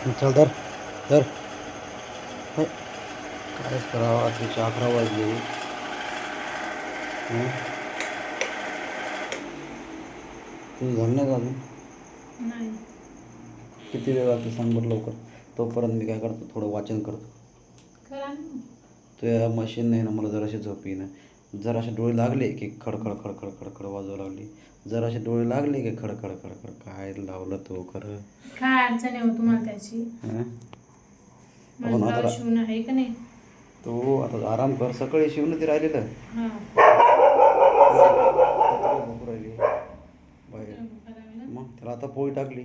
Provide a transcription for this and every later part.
चल धर धर. हे, कायच करावं, तिचे 11 वाजले. तुझं झालं नाही का अजून? नाही. किती वेळ लागतो सांग बरं लवकर. तोपर्यंत मी काय करतो, थोडं वाचन करतो. करा ना. तुझ्या मशीन नाही ना, मला जराशी झोप येईना. जरासे डोळे लागले की खडखड खडखड खडखड वाजवायला लागली. जरासे डोळे लागले की खडखड खडखड. काय लावलं तो खरं. काय अडचण आहे हो तुम्हाला त्याची? हां, मला आपण ब्लाऊज आता शिवणं आहे का नाही? तो आता आराम कर. सकाळी शिवून ते राहिलेलं हां. कुत्रे भोकू राहिली बाहेर. करावे ना. मग त्याला आता पोळी टाकली.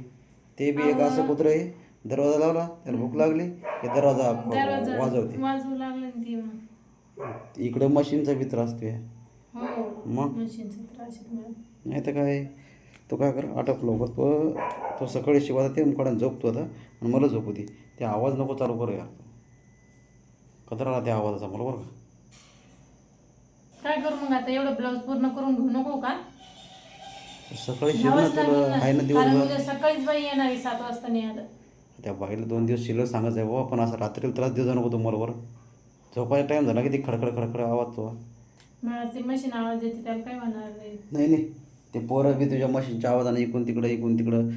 ते बी एक असं अहो, कुत्रं आहे, दरवाजा लावला त्याला भूक लागली की दरवाजा दरवाजा वाजवते. वाजवू लागलं ना ती मग. इकडं मशीनचा बी त्रास ते. हो, मग मशीनचा त्रास आहे तुम्हाला. नाही तर काय. तो काय कर, आटप लवकर. तो सकाळी शिवायचा ते मुकाड्यानं झोपतो आता आणि मला झोपू दे. ते आवाज नको चालू करू यार. कचरा राहते आवाजाचा मला बरं का. काय करू मग आता? एवढं ब्लाऊज पूर्ण करून घेऊ नको का? सकाळी शिव ना, घ्यावंच लागेल तुला ना. आहे ना कारण दिवसभर. उद्या सकाळीच बाई येणार आहे 7 वाजता नाही आलं. त्या बाईला 2 दिवस शिल्लक सांगायचं आहे बाबा, पण असं रात्रीला त्रास देऊ नको तुम्हाला बरं. झोपायचा टाईम झाला की ती खडखड खडखड आवाज तो. मला ती मशीन आवाज देते त्याला काय म्हणणार नाही. नाही नाही, ते पोरं बी तुझ्या मशीनच्या आवाजाने इकून तिकडं.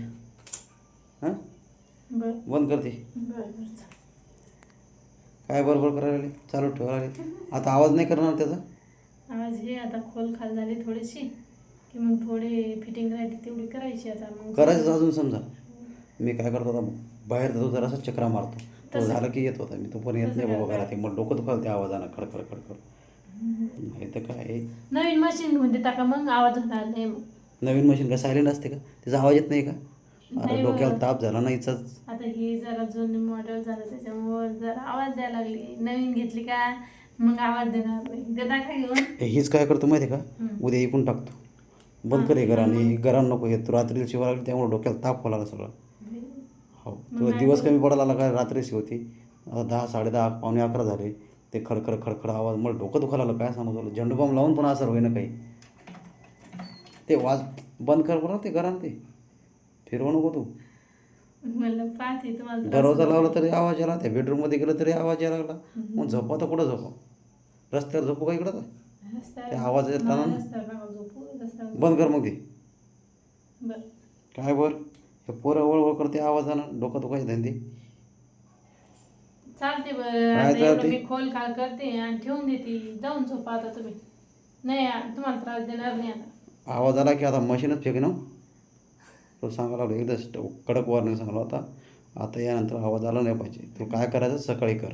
हां, बरं बंद करते. बरं बरं चालेल. काय बरोबर करायला लागली, चालू ठेवायला लागली. आता आवाज नाही करणार त्याचा. आवाज हे आता खोल खाल झाली थोडीशी की मग थोडी फिटिंग राहते तेवढी करायची आता मग. करायचं अजून समजा. मी काय करतो आता, बाहेर जातो जरासा चक्रा मारतो. तो झालं की येत होता मी. तो पण येत नाही बाबा घरात. मग डोकं दुखायला त्या आवाजानं खडखड खडखड. नाही तर काय. नवीन मशीन घेऊन देता का मग? आवाज होणार नाही मग. नवीन मशीन का सायलेंट असते का? त्याचा आवाज येत नाही का? अरे नाही डोक्याला बरं. ताप झाला ना हिचाच. आता ही जरा जुनं मॉडेल झालं त्याच्यामुळं जरा आवाज द्यायला लागली. नवीन घेतली का मग आवाज देणार नाही. देता का घेऊन? हीच काय करतो माहिती आहे का, उद्या इकून टाकतो. बंद कर हे घराने. घरानं नको येत. तू रात्री शिवाय लागली त्यामुळे डोक्याला ताप व्हायला लागला सगळं. हो, तुला दिवस कमी पडायला लागला काय, रात्रीची होती. आता 10, 10:30, पावणे 11 झाले. ते खडखड खडखड आवाज मला डोकं दुखायला लागलं. काय सांगू तुला, झेंडूबाम लावून पण असर होईना काही. ते बंद कर बरं ते घरानं. ते फिरवू नको तू. मला पाहते तुम्हाला त्रास दरवाजा होतो. लावला तरी आवाज यायला, त्या बेडरूममध्ये गेलं तरी आवाज यायला लागला. मग झोपा तर कुठं झोपा? रस्त्यावर झोपू का इकडं तर? ते आवाज येत ना. रस्त्यावर नका झोपू. रस्त्यावर बंद कर मग ते. बरं काय बर, हे पोरं वळवळ करते आवाजानं, डोकं दुखायचं धंदे. चालते बरं. काय आता एवढं चालते? मी खोल खाल करते आणि ठेवून देते. जाऊन झोपा आता तुम्ही. नाही तुम्हाला त्रास देणार नाही आता. आवाज आला की आता मशीनच फेक ना. तो सांगायला लागलो एकदाच कडक वॉर्निंग सांगला होता. आता यानंतर आवाज आला नाही पाहिजे. तो काय करायचं सकाळी कर.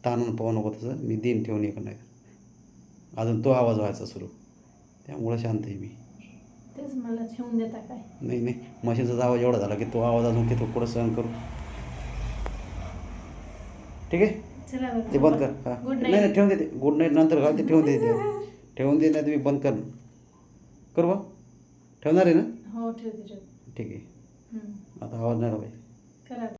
ताणून पाहू नको तसं. मी देईन ठेवून एक नाही. अजून तो आवाज व्हायचा सुरू. त्यामुळं शांत आहे मी. तेच मला ठेवून देता काय? नाही नाही, मशीनचाच आवाज एवढा झाला की तो आवाज अजून किती पुढं सहन करू. ठीक आहे, चला बरं ते बंद कर. हां, गुड नाही नाईट. नाही, ठेवून देते. गुड नाईट नंतर घाल. ते ठेवून देते. ठेवून दे, नाही तुम्ही बंद कर. कर बा. ठेवणार आहे ना? हो ठेवते ठेवते. ठीक आहे. आता आवाज नाही आला पाहिजे. करा.